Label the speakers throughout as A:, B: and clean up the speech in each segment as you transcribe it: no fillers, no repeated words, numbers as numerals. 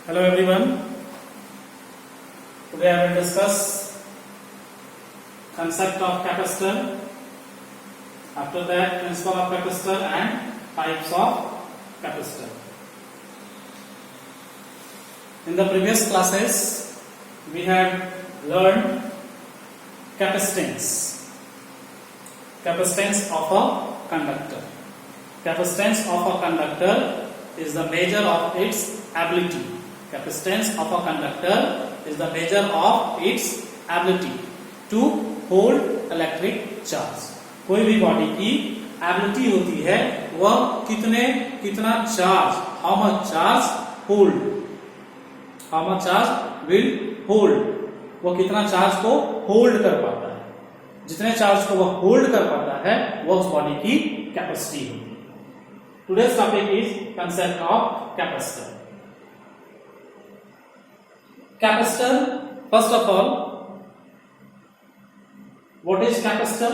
A: Hello everyone. Today I will discuss concept of capacitor. After that, principle of capacitor and types of capacitor. In the previous classes, we had learned capacitance. Capacitance of a conductor. Capacitance of a conductor is the measure of its ability. Capacitance of a conductor is the measure of its ability to hold electric charge. कोई भी body की ability होती है वह कितना charge, how much charge hold, how much charge will hold, वह कितना charge को होल्ड कर पाता है, जितने चार्ज को वह होल्ड कर पाता है वह उस बॉडी की कैपेसिटी होती है. Today's topic is concept of capacitor. Capacitor, first of all, what is capacitor?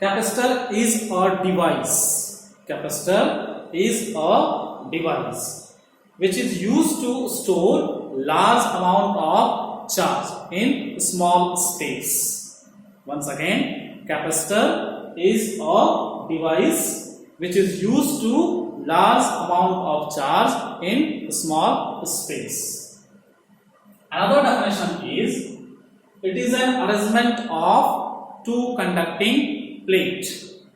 A: Capacitor is a device. Capacitor is a device which is used to store large amount of charge in small space. Once again, capacitor is a device which is used to large amount of charge in small space. Another definition is it is an arrangement of two conducting plate.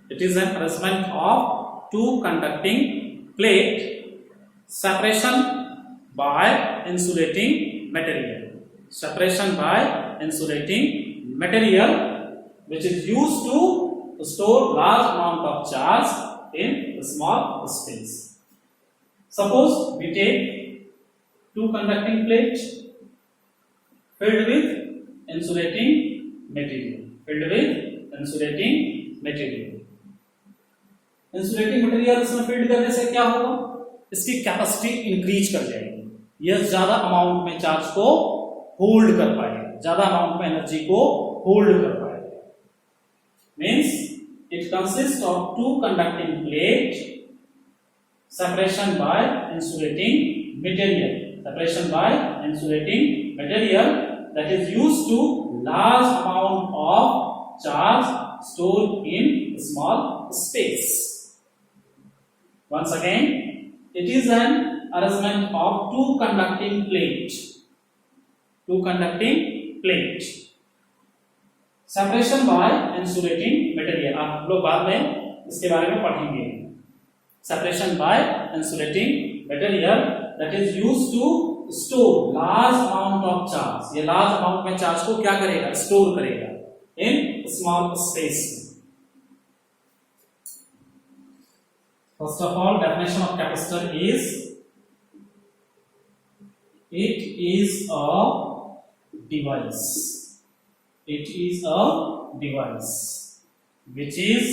A: It is an arrangement of two conducting plate, separation by insulating material. Separation by insulating material which is used to store large amount of charge in a small space. Suppose we take two conducting plates filled with insulating material. Filled with insulating material. Insulating material इसमें field करने से क्या होगा? इसकी capacity increase कर जाएगी. यह ज्यादा अमाउंट में चार्ज को होल्ड कर पाएगा, ज्यादा अमाउंट में एनर्जी को होल्ड कर पाएगा. Means it consists of two conducting plates, separation by insulating material. Separation by insulating material that is used to large amount of charge stored in small space. Once again, it is an arrangement of two conducting plates. Two conducting plates. Separation by insulating material, आप लोग बाद में इसके बारे में पढ़ेंगे. Separation by insulating material that is used to store large amount of charge. ये large amount में चार्ज को क्या करेगा? स्टोर करेगा in small space. First of all, definition of capacitor is it is a device. It is a device which is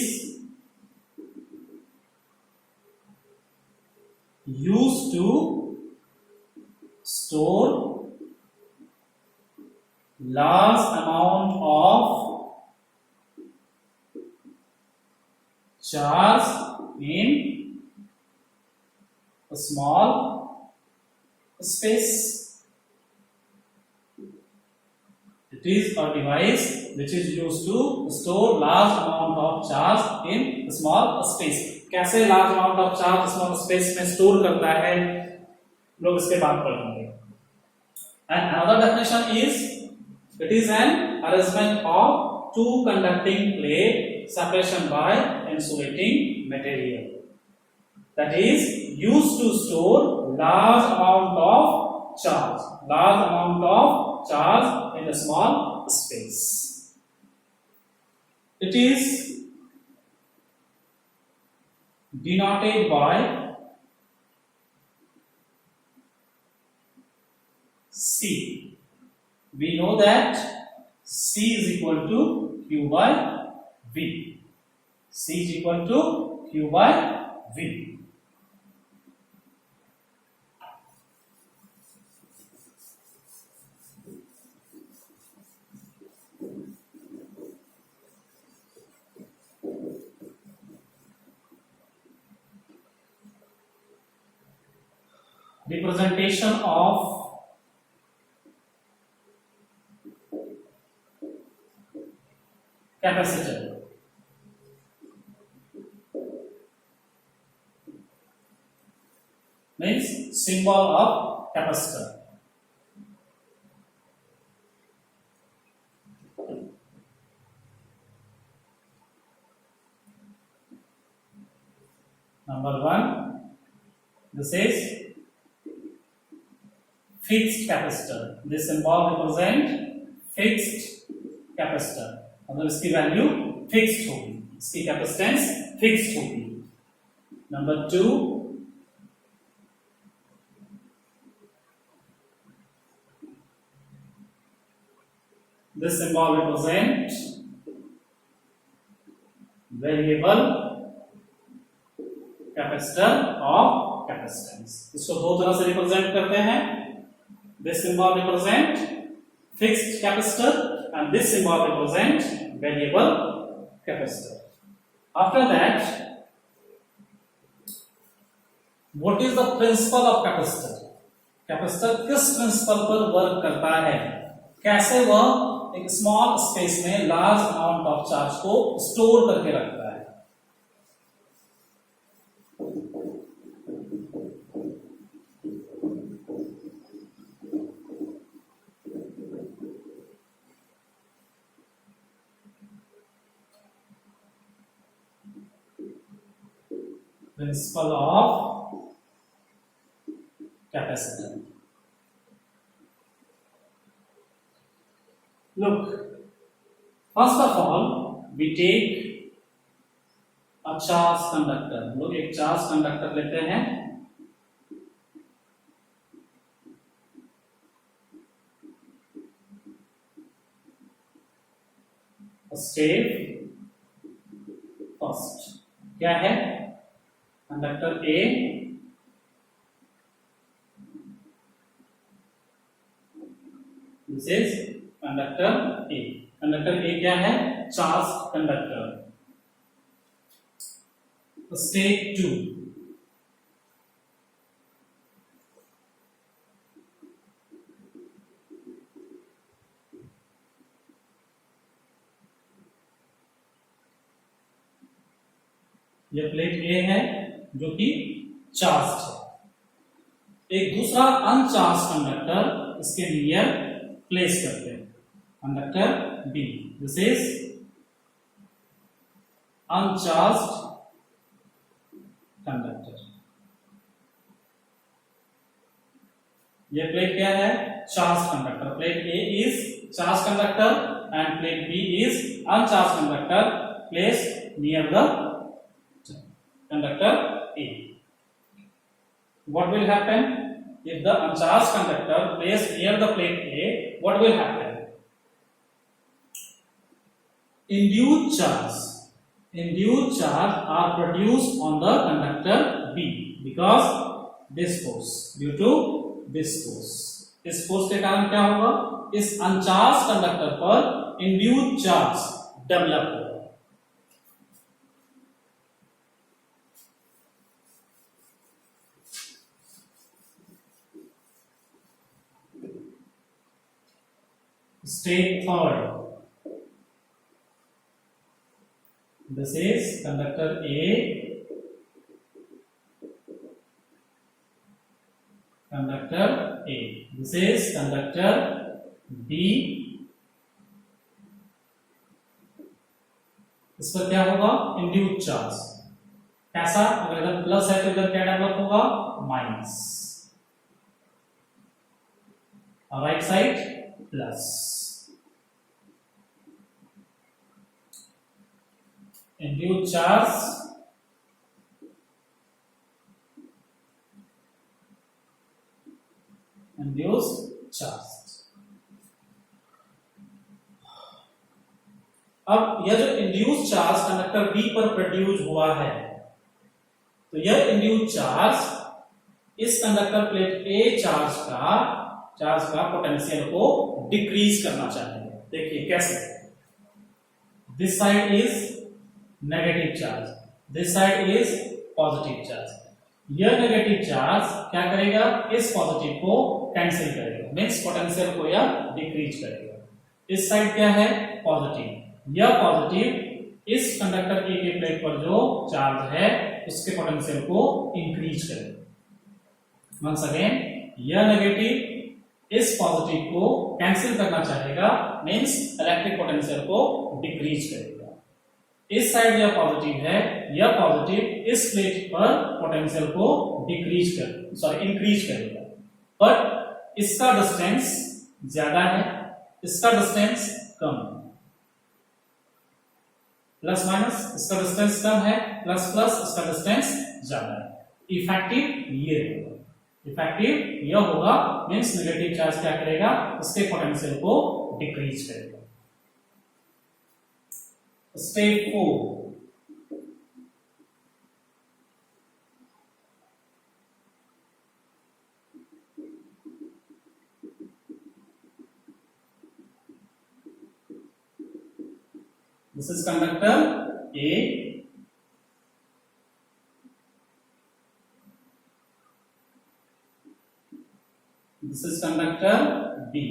A: used to store large amount of charge in a small space. It is a device which is used to store large amount of charge in small space. कैसे large amount of charge small space में store करता है, लोग इसके बाद पढ़ेंगे. And another definition is it is an arrangement of two conducting plate, separation by insulating material that is used to store large amount of charge. Large amount of charge in a small space. It is denoted by C. We know that C is equal to Q by V. C is equal to Q by V. representation of capacitor. Means symbol of capacitor. Number 1, this is fixed capacitor. This symbol represent fixed capacitor. मतलब इसकी value fixed होगी, इसकी capacitance fixed होगी. Number 2, this symbol represent variable capacitor of capacitance. इसको दो तरह से represent करते हैं. This symbol represent fixed capacitor and this symbol represent variable capacitor. After that, what is the principle of capacitor? Capacitor किस principal पर work करता है? कैसे वह एक स्मॉल स्पेस में लार्ज अमाउंट ऑफ चार्ज को स्टोर करके रखता है? Principle of capacitor. Look, first of all, we take a charge conductor. हम लोग एक चार्ज कंडक्टर लेते हैं. स्टेप फर्स्ट क्या है? Conductor A this is conductor A. Conductor A क्या है? Charge conductor. स्टेप 2, ये प्लेट ए है जो कि चार्ज है. एक दूसरा अनचार्ज कंडक्टर इसके नियर प्लेस करते हैं. Conductor B, this is uncharge conductor. ये प्लेट क्या है? Charge conductor. Plate A is charge conductor and plate B is uncharge conductor place near the conductor A. What will happen if the uncharged conductor placed near the plate A? What will happen? Induced charge are produced on the conductor B because this force, due to this force. इस force के कारण क्या होगा? इस अनचार्ज conductor पर induced charge develop होगा. Step 3, this is conductor A, conductor A, this is conductor B. इस पर क्या होगा? Induced charge. कैसा? अगर इधर प्लस है तो इधर क्या डेवलप होगा? माइनस. और right side plus. Induced charge अब यह जो इंड्यूस्ड चार्ज कंडक्टर बी पर प्रोड्यूस हुआ है, तो यह इंड्यूस्ड चार्ज इस कंडक्टर प्लेट ए चार्ज का पोटेंशियल को डिक्रीज करना चाहते हैं. देखिए कैसे? This side is negative charge, this side is positive charge. यह नेगेटिव चार्ज क्या करेगा, इस पॉजिटिव को कैंसिल करेगा, मींस पोटेंशियल को यह डिक्रीज करेगा। इस साइड क्या है, पॉजिटिव, यह पॉजिटिव इस कंडक्टर ए के प्लेट पर जो चार्ज है उसके पोटेंशियल को इंक्रीज करेगा। वंस अगेन, यह नेगेटिव इस पॉजिटिव को कैंसिल करना चाहेगा, मींस इलेक्ट्रिक पोटेंशियल को डिक्रीज करेगा। इस साइड यह पॉजिटिव है, यह पॉजिटिव इस प्लेट पर पोटेंशियल को इंक्रीज करेगा, बट इसका डिस्टेंस ज्यादा है, इसका डिस्टेंस कम है। प्लस माइनस, इसका डिस्टेंस कम है, प्लस प्लस, इसका डिस्टेंस ज्यादा है। इफेक्टिव ये होगा, इफेक्टिव यह होगा, मींस नेगेटिव चार्ज क्या करेगा, इसके पोटेंशियल को डिक्रीज करेगा। Step 4, this is conductor A, this is conductor B,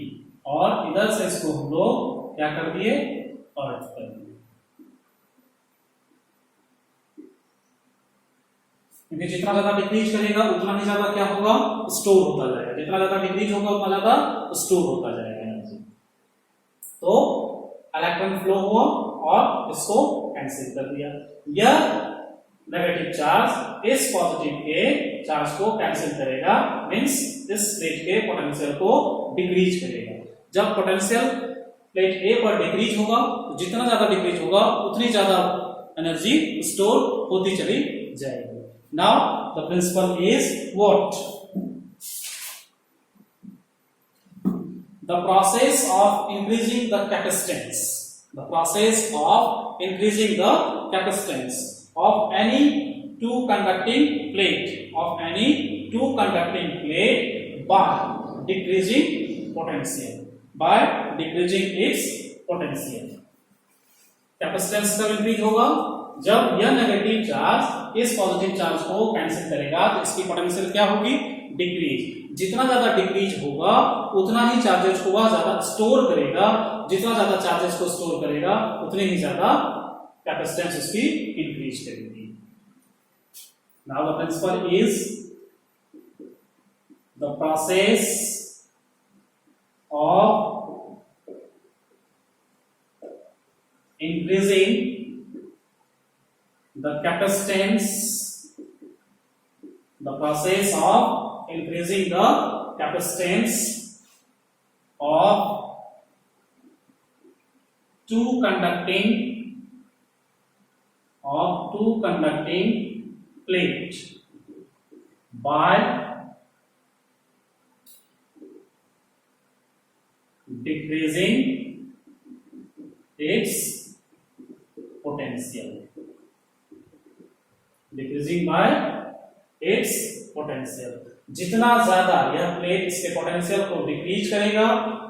A: और इधर से इसको हम लोग क्या कर दिए, अर्थ कर दिए, क्योंकि जितना ज्यादा डिक्रीज करेगा उतना ही ज्यादा क्या होगा, स्टोर होता जाएगा, जितना ज्यादा डिक्रीज होगा उतना ज्यादा स्टोर होता जाएगा एनर्जी। तो इलेक्ट्रॉन फ्लो हुआ और इसको कैंसिल कर दिया। यह नेगेटिव चार्ज इस पॉजिटिव के चार्ज को कैंसिल करेगा, मींस इस प्लेट के पोटेंशियल को डिक्रीज करेगा। जब पोटेंशियल प्लेट ए पर डिक्रीज होगा तो जितना ज्यादा डिक्रीज होगा उतनी ज्यादा एनर्जी स्टोर होती चली जाएगी। Now the principle is what, the process of increasing the capacitance, the process of increasing the capacitance of any two conducting plate, of any two conducting plate by decreasing potential, by decreasing its potential। Capacitance कब increase होगा, जब यह negative charge इस positive charge को cancel करेगा तो इसकी potential क्या होगी, डिक्रीज। जितना ज्यादा डिक्रीज होगा उतना ही चार्जेस को वह ज्यादा स्टोर करेगा, जितना ज्यादा चार्जेस को स्टोर करेगा उतनी ही ज्यादा कैपेसिटेंस उसकी इंक्रीज करेगी। Now the principle is the process of increasing the capacitance, the process of increasing the capacitance of two conducting plate by decreasing its potential, decreasing bye it's potential. जितना ज्यादा यह plate इसके potential को decrease करेगा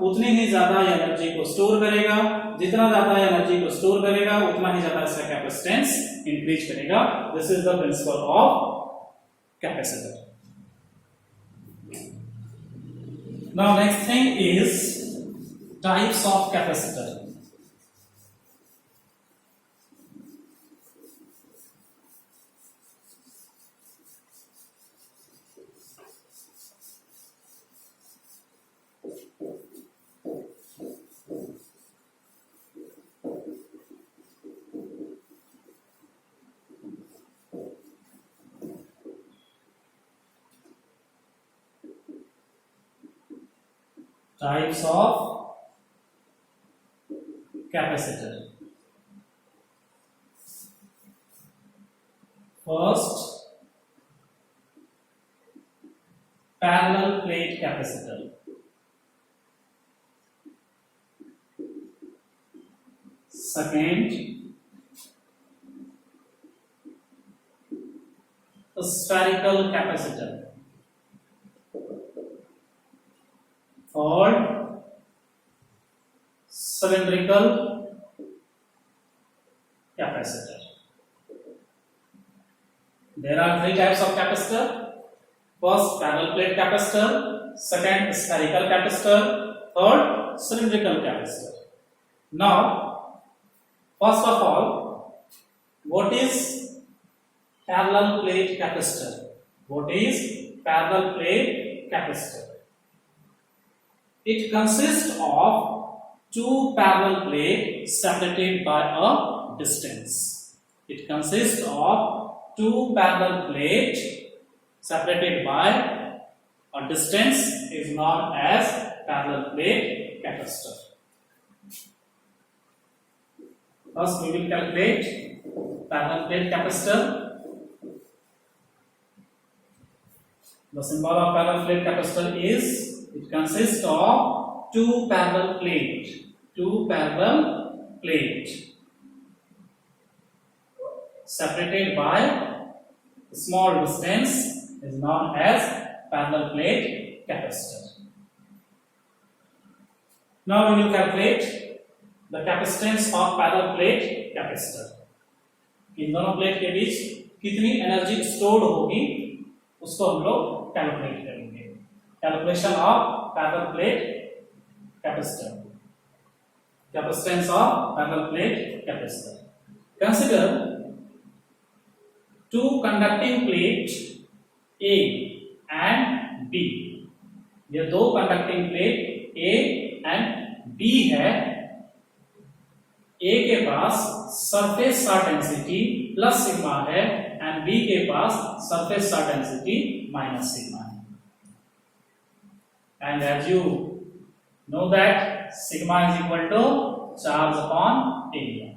A: उतनी ही ज्यादा energy को store करेगा, जितना ज्यादा एनर्जी को स्टोर करेगा उतना ही ज्यादा इसका कैपेसिटेंस इंक्रीज करेगा। This is the principle of capacitor. Now next thing is types of capacitor. Types of capacitor. First, parallel plate capacitor. Second, spherical capacitor. Third, cylindrical capacitor. There are three types of capacitor. First, parallel plate capacitor. Second, spherical capacitor. Third, cylindrical capacitor. Now, first of all, what is parallel plate capacitor? What is parallel plate capacitor? It consists of two parallel plates separated by a distance. It consists of two parallel plates separated by a distance is known as parallel plate capacitor. First, we will calculate parallel plate capacitor. The symbol of parallel plate capacitor is, it consists of two parallel plates separated by a small distance is known as parallel plate capacitor. Now when you calculate the capacitance of parallel plate capacitor, इन दोनों plate के बीच कितनी energy stored होगी उसको हम लोग calculate करेंगे. Calculation of parallel plate capacitor. Capacitance of parallel plate capacitor. Consider two conducting plates A and B. ये दो conducting plate A and B है. A के पास surface charge density plus sigma है एंड B के पास surface charge density minus sigma है. And as you know that sigma is equal to charge upon area.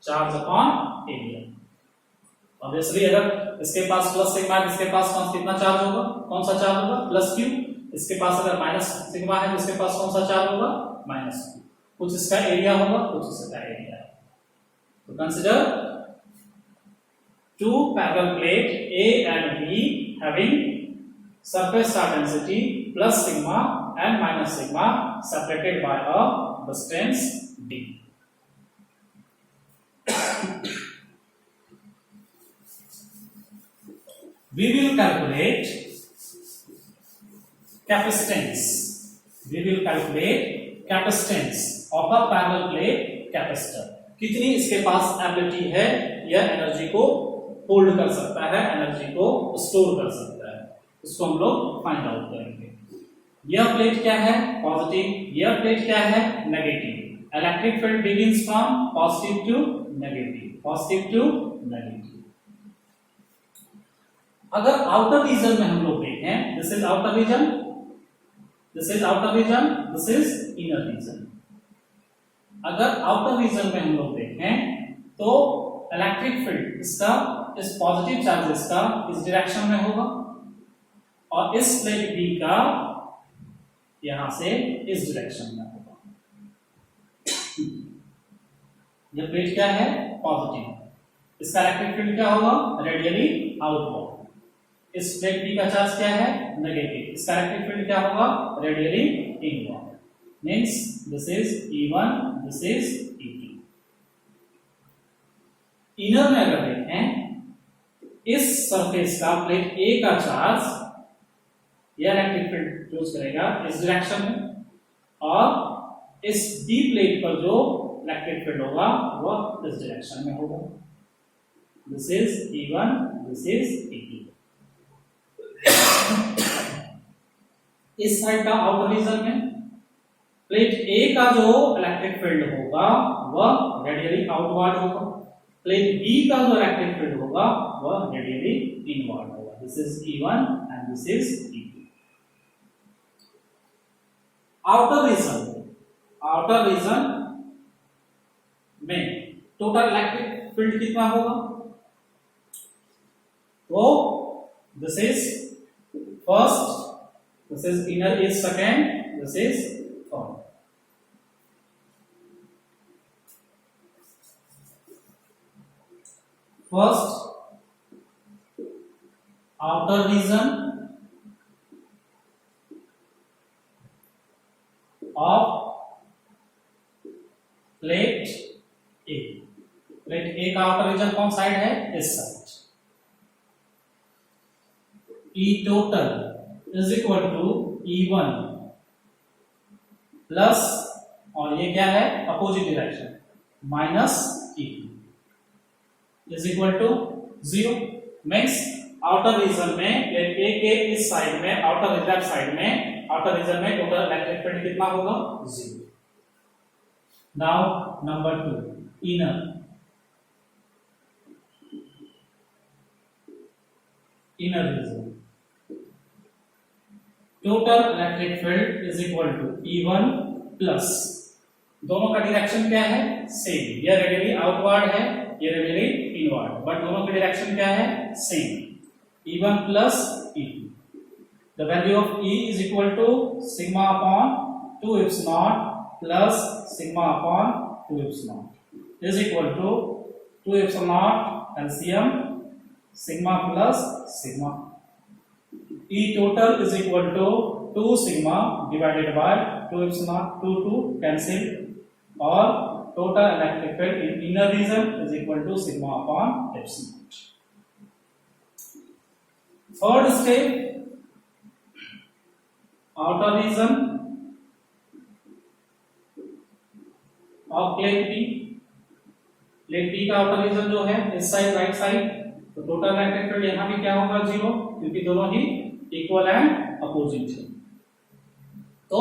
A: Charge upon area. Obviously अगर इसके पास plus sigma है, इसके पास कितना चार्ज होगा, कौन सा चार्ज होगा, प्लस क्यू. इसके पास अगर माइनस सिग्मा है तो इसके पास कौन सा चार्ज होगा, माइनस क्यू. कुछ इसका एरिया होगा, कुछ इसका एरिया है. तो consider two parallel plate A and B having surface charge density plus sigma and minus sigma separated by a distance d. We will calculate capacitance. We will calculate capacitance of a parallel plate capacitor. कितनी इसके पास ability है, यह energy को hold कर सकता है, energy को store कर सकता है, उसको हम लोग फाइंड आउट करेंगे. यह प्लेट क्या है, पॉजिटिव. यह प्लेट क्या है, negative. Electric field begins from positive to negative, positive to negative. अगर आउटर रीजन में हम लोग देखें, this is outer region, this is outer region, this is inner region. अगर आउटर रीजन में हम लोग देखें तो इलेक्ट्रिक फील्ड इसका, इस पॉजिटिव चार्जेस का इस डायरेक्शन में होगा और इस प्लेट बी का यहां से इस डायरेक्शन में होगा. यह प्लेट क्या है, पॉजिटिव. इसका इलेक्ट्रिक फील्ड क्या होगा, रेडियली आउटवर्ड. इस प्लेट बी का चार्ज क्या है, नेगेटिव. इसका इलेक्ट्रिक फील्ड क्या होगा, radially inward. Means this is E1, this is E2. Inner में अगर देखें, इस सरफेस का प्लेट ए का चार्ज यह इलेक्ट्रिक फील्ड चूज करेगा इस डायरेक्शन में और इस बी प्लेट पर जो इलेक्ट्रिक फील्ड होगा वह इस डायरेक्शन में होगा. This is E1, this is E2. इस साइड का आउटर रीजन में प्लेट ए का जो इलेक्ट्रिक फील्ड होगा वह रेडियली आउटवर्ड होगा. प्लेट बी का जो इलेक्ट्रिक फील्ड होगा वह रेडियली इनवर्ड होगा. This is E1 and this is E2. Outer region में टोटल इलेक्ट्रिक फील्ड कितना होगा, तो this is first, this is inner is second, this is third. First, outer region of plate A. Plate A का outer region कौन side है, इस side. E total is equal to E1 plus, और ये क्या है opposite direction, minus E2 is equal to 0। Means outer region में A के इस साइड में, आउटर रिजर्व साइड में, आउटर रीजन में टोटल इलेक्ट्रिक फील्ड कितना होगा 0। Now number 2 inner region, total electric field is equal to E1 plus, दोनों का डायरेक्शन क्या है सेम, ये रेडियली आउटवर्ड है, ये रेडियली इनवर्ड, बट दोनों की डायरेक्शन क्या है same, E1 plus E2। The value of E is equal to sigma upon 2 epsilon plus sigma upon 2 epsilon is equal to 2 epsilon LCM sigma plus sigma. E total is equal to 2 sigma divided by 2 epsilon, 2 cancel, or total electric field in inner region is equal to sigma upon epsilon. Third step, outer region of plate B। Plate B का outer reason जो है इस side right side, तो total electric field यहाँ भी क्या होगा 0, क्योंकि दोनों ही इक्वल एंड अपोजिट है। तो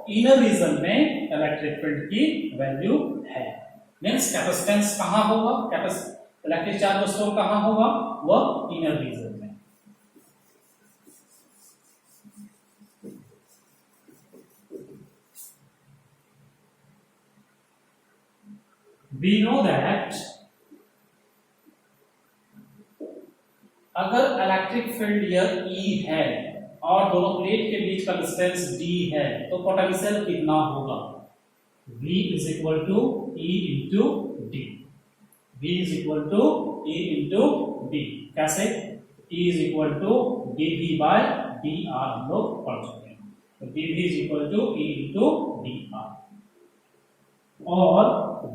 A: इनर रीजन में इलेक्ट्रिक फील्ड की वैल्यू है, मींस कैपेसिटेंस कहां होगा, इलेक्ट्रिक चार्ज स्टोर कहां होगा, वह इनर रीजन में। We know that अगर इलेक्ट्रिक फील्ड यह E है और दोनों प्लेट के बीच का डिस्टेंस D है, तो पोटेंशियल कितना होगा, V is equal to E into D. V is equal to E into D, कैसे, E is equal to dV by dr हम लोग पढ़ चुके हैं, तो dV is equal to E into dr, और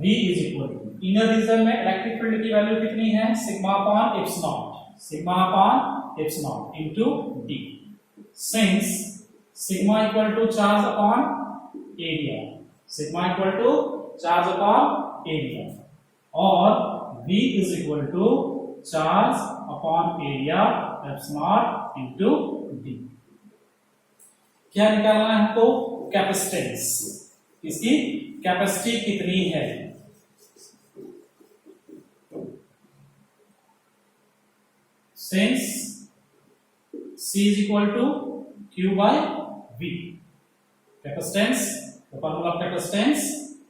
A: V is equal to inner region में electric field की वैल्यू कितनी है, sigma upon epsilon, sigma upon epsilon into d, since sigma equal to charge upon area, sigma equal to charge upon area, और v is equal to charge upon area epsilon into d। क्या निकालना है हमको, capacitance, इसकी capacity कितनी है, since C is equal to Q by V, capacitance, the formula of capacitance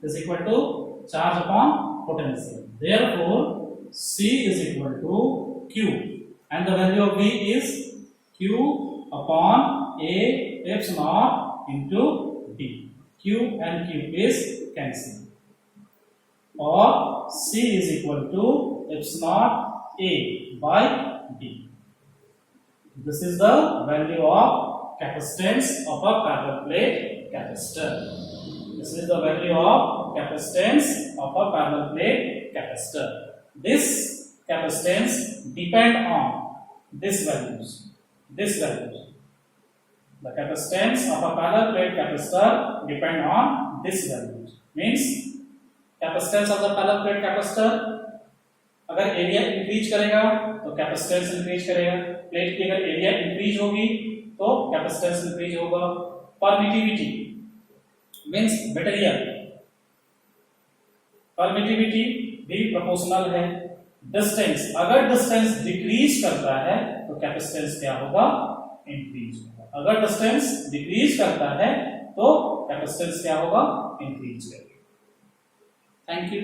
A: is equal to charge upon potential, therefore C is equal to Q and the value of V is Q upon A epsilon into D, Q and Q is cancelled, or C is equal to epsilon A by D. This is the value of capacitance of a parallel plate capacitor. This is the value of capacitance of a parallel plate capacitor. This capacitance depend on this values. This values. The capacitance of a parallel plate capacitor depend on this values. Means capacitance of the parallel plate capacitor, अगर area increase करेगा तो capacitance increase करेगा, plate की अगर area increase होगी तो capacitance increase होगा। Permittivity means material, permittivity भी प्रोपोर्शनल है। डिस्टेंस, अगर डिस्टेंस डिक्रीज करता है तो कैपेसिटेंस क्या होगा, इंक्रीज होगा। अगर डिस्टेंस डिक्रीज करता है तो कैपेसिटेंस क्या होगा, इंक्रीज करेगा। Thank you.